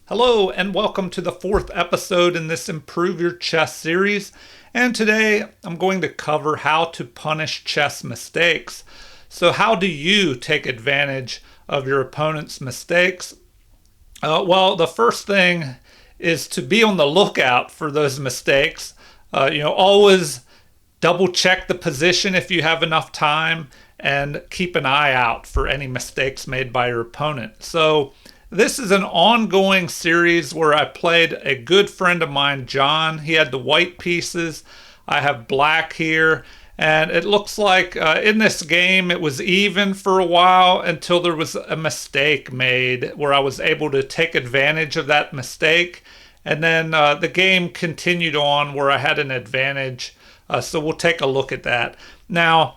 Hello, and welcome to the fourth episode in this Improve Your Chess series. And today I'm going to cover how to punish chess mistakes. So, how do you take advantage of your opponent's mistakes? Well, the first thing is to be on the lookout for those mistakes. Always double check the position if you have enough time and keep an eye out for any mistakes made by your opponent. So, this is an ongoing series where I played a good friend of mine, John. He had the white pieces. I have black here. And it looks like in this game it was even for a while until there was a mistake made where I was able to take advantage of that mistake. And then the game continued on where I had an advantage. So we'll take a look at that. Now,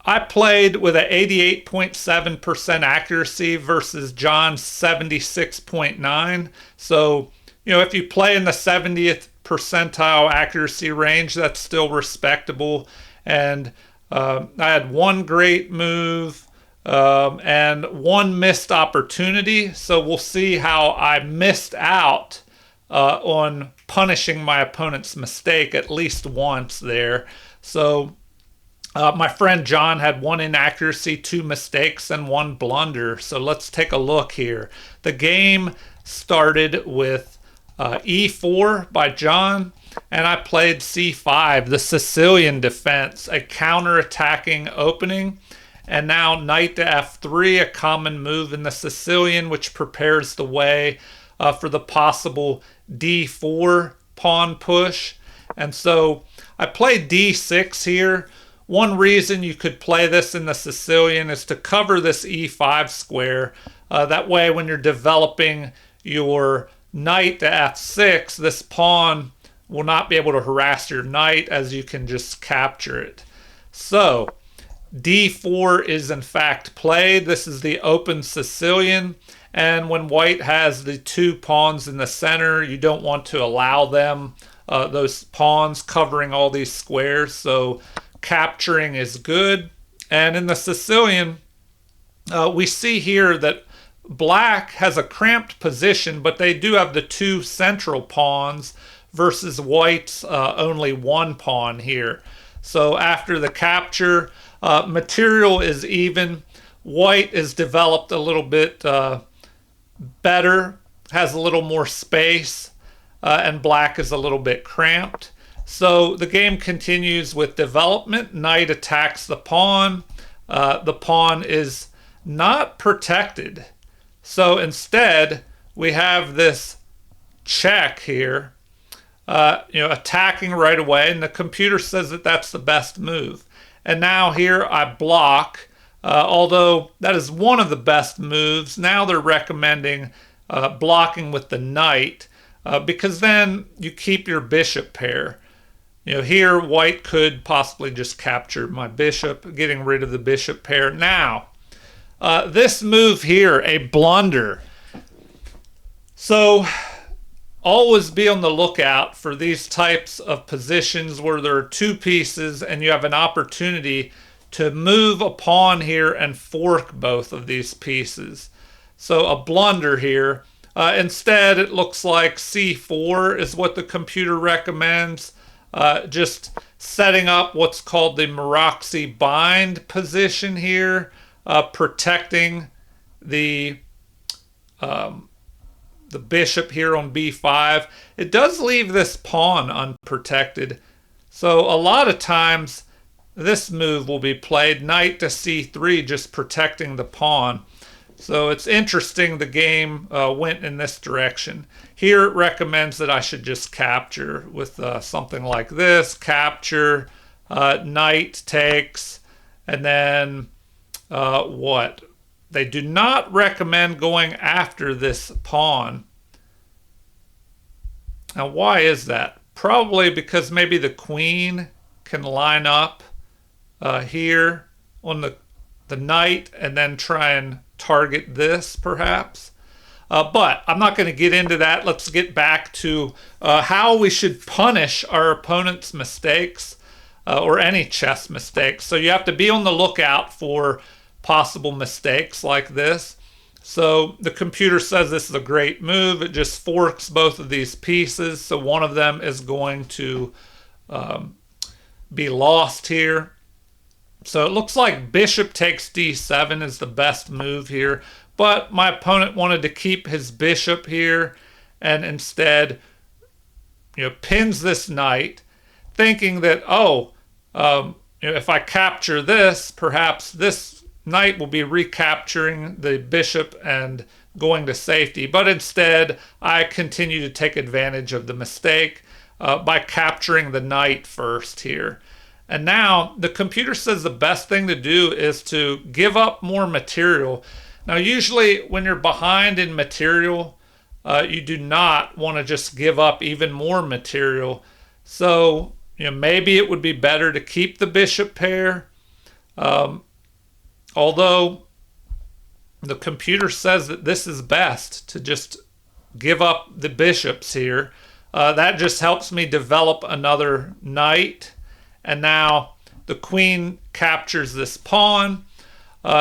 I played with an 88.7% accuracy versus John's 76.9. So, if you play in the 70th percentile accuracy range, that's still respectable. And I had one great move and one missed opportunity. So we'll see how I missed out on punishing my opponent's mistake at least once there. So my friend John had one inaccuracy, two mistakes, and one blunder. So let's take a look here. The game started with e4 by John, and I played c5, the Sicilian defense, a counter-attacking opening. And now knight to f3, a common move in the Sicilian, which prepares the way for the possible d4 pawn push. And so I played d6 here. One reason you could play this in the Sicilian is to cover this e5 square. That way, when you're developing your knight to f6, this pawn will not be able to harass your knight as you can just capture it. So, d4 is in fact played. This is the open Sicilian. And when white has the two pawns in the center, you don't want to allow them, those pawns covering all these squares. So, capturing is good. And in the Sicilian, we see here that black has a cramped position, but they do have the two central pawns versus white's only one pawn here. So after the capture, material is even. White is developed a little bit better, has a little more space, and black is a little bit cramped. So the game continues with development. Knight attacks the pawn. The pawn is not protected. So instead, we have this check here, attacking right away. And the computer says that that's the best move. And now here I block. Although that is one of the best moves, now they're recommending blocking with the knight because then you keep your bishop pair. Here white could possibly just capture my bishop, getting rid of the bishop pair. Now, this move here, a blunder. So, always be on the lookout for these types of positions where there are two pieces and you have an opportunity to move a pawn here and fork both of these pieces. So, a blunder here. Instead, it looks like c4 is what the computer recommends. Just setting up what's called the Maroczy bind position here, protecting the bishop here on b5. It does leave this pawn unprotected. So a lot of times this move will be played, knight to c3, just protecting the pawn. So it's interesting the game went in this direction. Here it recommends that I should just capture with something like this. Capture, knight takes, and then what? They do not recommend going after this pawn. Now why is that? Probably because maybe the queen can line up here on the knight and then try and target this perhaps. But I'm not going to get into that. Let's get back to how we should punish our opponent's mistakes or any chess mistakes. So you have to be on the lookout for possible mistakes like this. So the computer says this is a great move. It just forks both of these pieces. So one of them is going to be lost here. So it looks like bishop takes d7 is the best move here. But my opponent wanted to keep his bishop here and instead pins this knight, thinking that, if I capture this, perhaps this knight will be recapturing the bishop and going to safety. But instead, I continue to take advantage of the mistake by capturing the knight first here. And now the computer says the best thing to do is to give up more material. Now, usually when you're behind in material, you do not want to just give up even more material. So, maybe it would be better to keep the bishop pair. Although the computer says that this is best to just give up the bishops here. That just helps me develop another knight. And now the queen captures this pawn.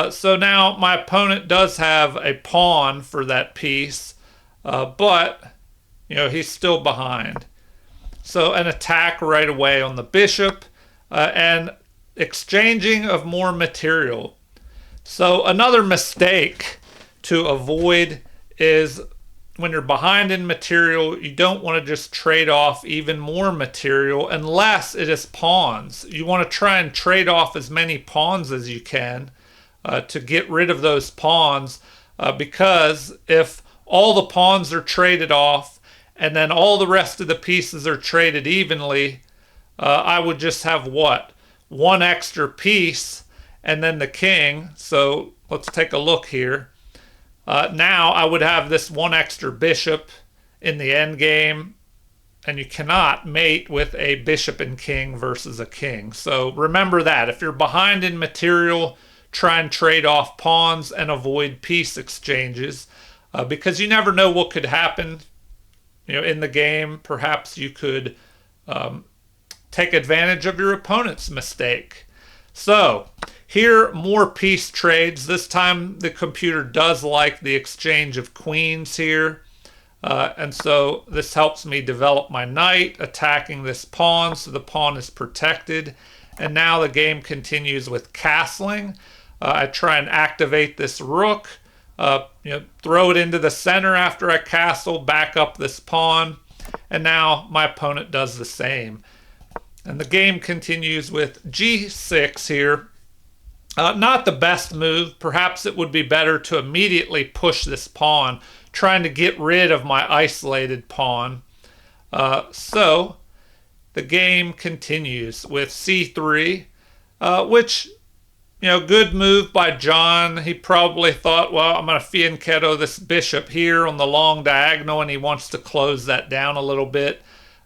So now my opponent does have a pawn for that piece, but he's still behind. So an attack right away on the bishop and exchanging of more material. So another mistake to avoid is when you're behind in material, you don't want to just trade off even more material unless it is pawns. You want to try and trade off as many pawns as you can to get rid of those pawns, because if all the pawns are traded off and then all the rest of the pieces are traded evenly, I would just have one extra piece and then the king. So let's take a look here. Now I would have this one extra bishop in the end game, and you cannot mate with a bishop and king versus a king. So remember that. If you're behind in material, try and trade off pawns and avoid piece exchanges, because you never know what could happen in the game. Perhaps you could take advantage of your opponent's mistake. So here, more piece trades. This time the computer does like the exchange of queens here. And so this helps me develop my knight, attacking this pawn, so the pawn is protected. And now the game continues with castling. I try and activate this rook, throw it into the center after I castle, back up this pawn. And now my opponent does the same. And the game continues with g6 here. Not the best move. Perhaps it would be better to immediately push this pawn, trying to get rid of my isolated pawn. So the game continues with c3, which, good move by John. He probably thought, well, I'm going to fianchetto this bishop here on the long diagonal, and he wants to close that down a little bit.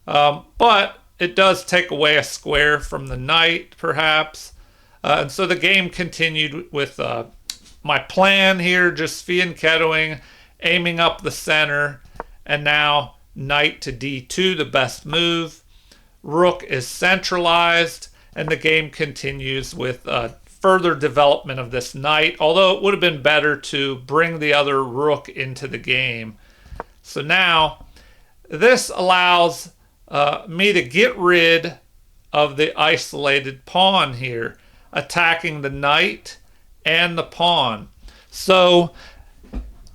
But it does take away a square from the knight, perhaps. And so the game continued with my plan here, just fianchettoing, aiming up the center, and now knight to d2, the best move. Rook is centralized, and the game continues with further development of this knight, although it would have been better to bring the other rook into the game. So now this allows me to get rid of the isolated pawn here, attacking the knight and the pawn. So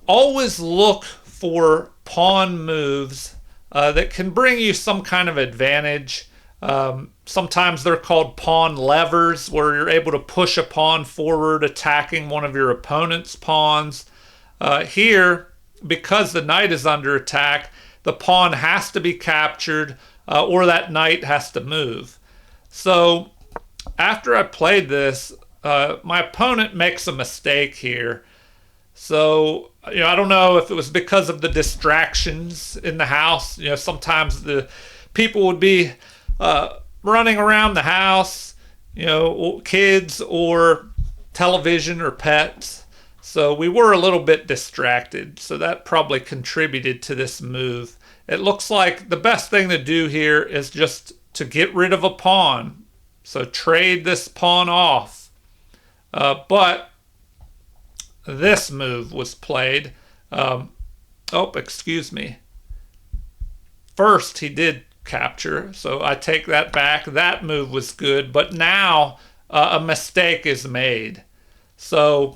always look for pawn moves that can bring you some kind of advantage. Sometimes they're called pawn levers, where you're able to push a pawn forward, attacking one of your opponent's pawns. Here, because the knight is under attack, the pawn has to be captured, or that knight has to move. So after I played this, my opponent makes a mistake here. So, I don't know if it was because of the distractions in the house. Sometimes the people would be running around the house, kids or television or pets. So we were a little bit distracted. So that probably contributed to this move. It looks like the best thing to do here is just to get rid of a pawn. So trade this pawn off. But this move was played. Oh, excuse me. First, he did capture, so I take that back. That move was good, but now a mistake is made. So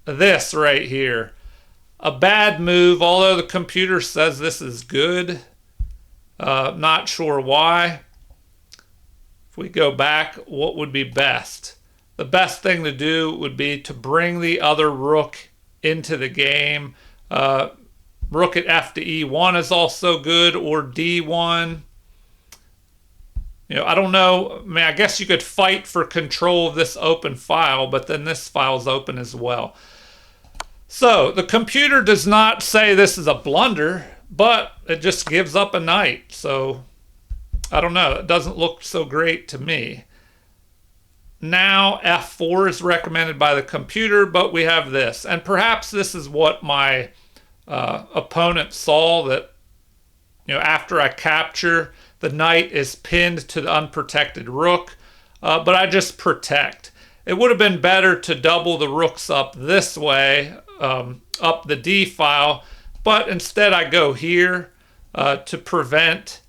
this right here, a bad move, although the computer says this is good. Not sure why. If we go back, what would be best? The best thing to do would be to bring the other rook into the game. Rook at f to e1 is also good, or d1. I don't know. I mean, I guess you could fight for control of this open file, but then this file is open as well. So the computer does not say this is a blunder, but it just gives up a knight. So I don't know. It doesn't look so great to me. Now f4 is recommended by the computer, but we have this. And perhaps this is what my opponent saw, that after I capture, the knight is pinned to the unprotected rook, but I just protect. It would have been better to double the rooks up this way, up the d file, but instead I go here to prevent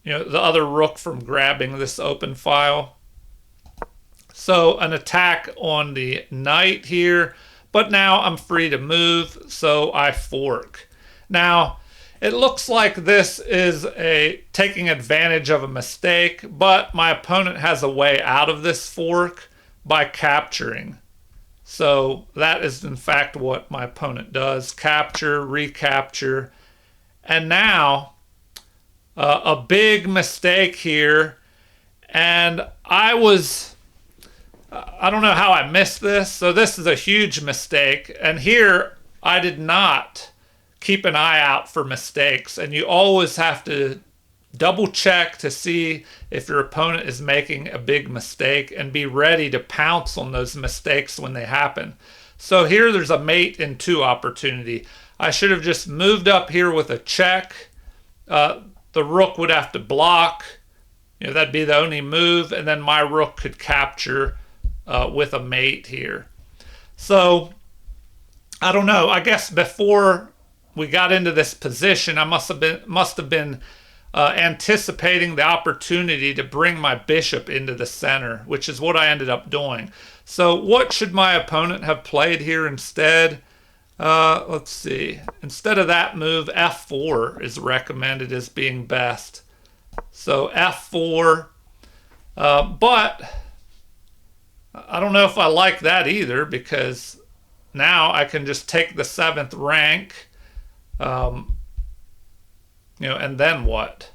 the other rook from grabbing this open file. So an attack on the knight here, but now I'm free to move, so I fork. Now, it looks like this is taking advantage of a mistake, but my opponent has a way out of this fork by capturing. So that is in fact what my opponent does: capture, recapture, and now a big mistake here, and I don't know how I missed this. So this is a huge mistake. And here I did not keep an eye out for mistakes. And you always have to double check to see if your opponent is making a big mistake and be ready to pounce on those mistakes when they happen. So here there's a mate in 2 opportunity. I should have just moved up here with a check. The rook would have to block. That'd be the only move. And then my rook could capture with a mate here. So I don't know. I guess before we got into this position, I must have been anticipating the opportunity to bring my bishop into the center, which is what I ended up doing. So what should my opponent have played here instead? Let's see. Instead of that move, f4 is recommended as being best. So f4, but I don't know if I like that either, because now I can just take the 7th rank, and then what?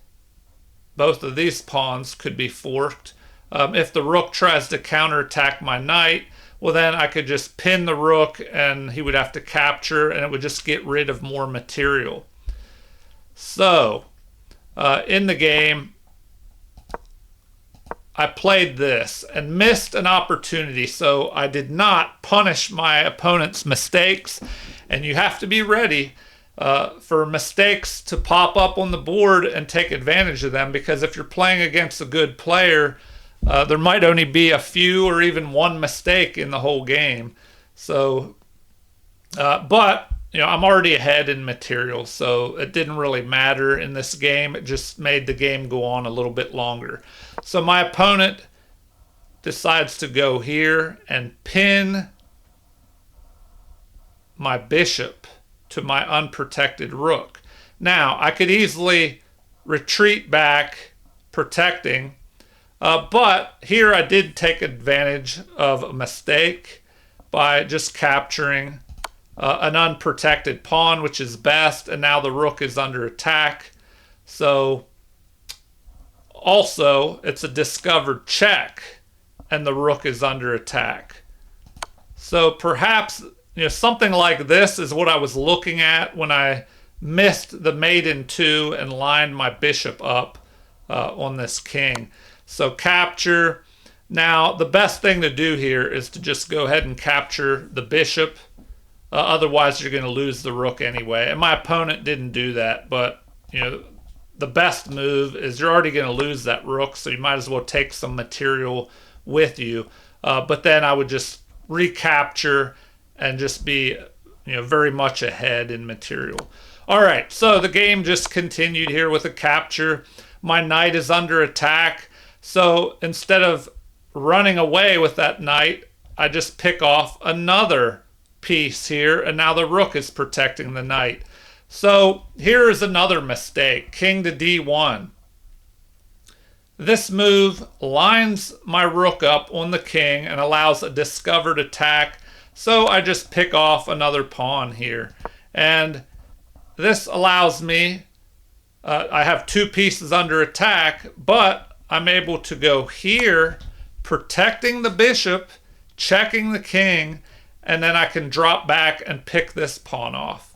Both of these pawns could be forked. If the rook tries to counterattack my knight, well then I could just pin the rook and he would have to capture, and it would just get rid of more material. So, in the game, I played this and missed an opportunity, so I did not punish my opponent's mistakes. And you have to be ready for mistakes to pop up on the board and take advantage of them, because if you're playing against a good player, there might only be a few or even one mistake in the whole game. So, but I'm already ahead in material, so it didn't really matter in this game. It just made the game go on a little bit longer. So my opponent decides to go here and pin my bishop to my unprotected rook. Now, I could easily retreat back, protecting, but here I did take advantage of a mistake by just capturing an unprotected pawn, which is best, and now the rook is under attack. So also it's a discovered check and the rook is under attack. So perhaps something like this is what I was looking at when I missed the mate in 2 and lined my bishop up on this king. So capture. Now the best thing to do here is to just go ahead and capture the bishop. Otherwise you're going to lose the rook anyway. And my opponent didn't do that, but the best move is you're already going to lose that rook, so you might as well take some material with you. But then I would just recapture and just be, very much ahead in material. All right, so the game just continued here with a capture. My knight is under attack. So instead of running away with that knight, I just pick off another piece here, and now the rook is protecting the knight. So here is another mistake, king to d1. This move lines my rook up on the king and allows a discovered attack. So I just pick off another pawn here. And this allows me, I have two pieces under attack, but I'm able to go here, protecting the bishop, checking the king, and then I can drop back and pick this pawn off.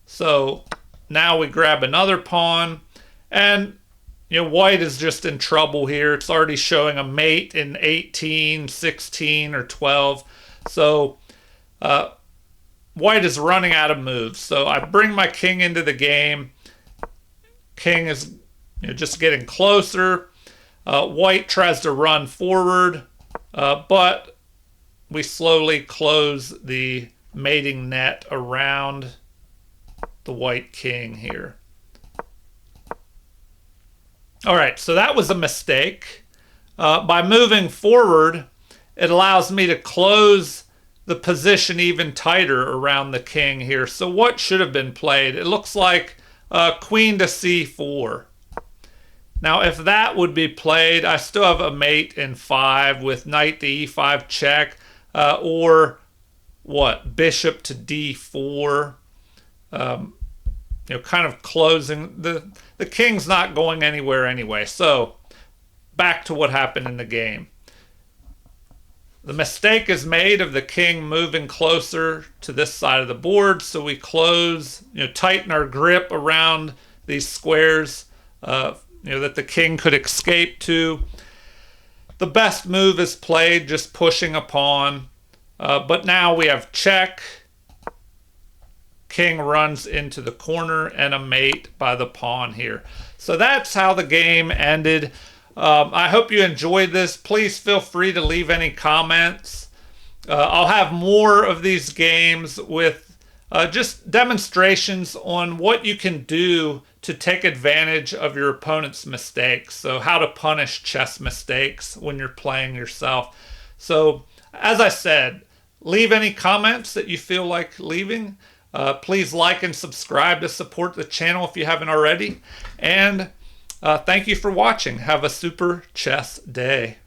So now we grab another pawn, and white is just in trouble here. It's already showing a mate in 18, 16, or 12. So white is running out of moves. So I bring my king into the game. King is just getting closer. White tries to run forward, but we slowly close the mating net around the white king here. All right, so that was a mistake. By moving forward, it allows me to close the position even tighter around the king here. So what should have been played? It looks like queen to c4. Now, if that would be played, I still have a mate in 5 with knight to e5 check, or what, bishop to d4. Kind of closing. The king's not going anywhere anyway. So back to what happened in the game. The mistake is made of the king moving closer to this side of the board. So we close, tighten our grip around these squares, that the king could escape to. The best move is played, just pushing a pawn. But now we have check. King runs into the corner and a mate by the pawn here. So that's how the game ended. I hope you enjoyed this. Please feel free to leave any comments. I'll have more of these games with just demonstrations on what you can do to take advantage of your opponent's mistakes. So how to punish chess mistakes when you're playing yourself. So as I said, leave any comments that you feel like leaving. Please like and subscribe to support the channel if you haven't already. And thank you for watching. Have a super chess day.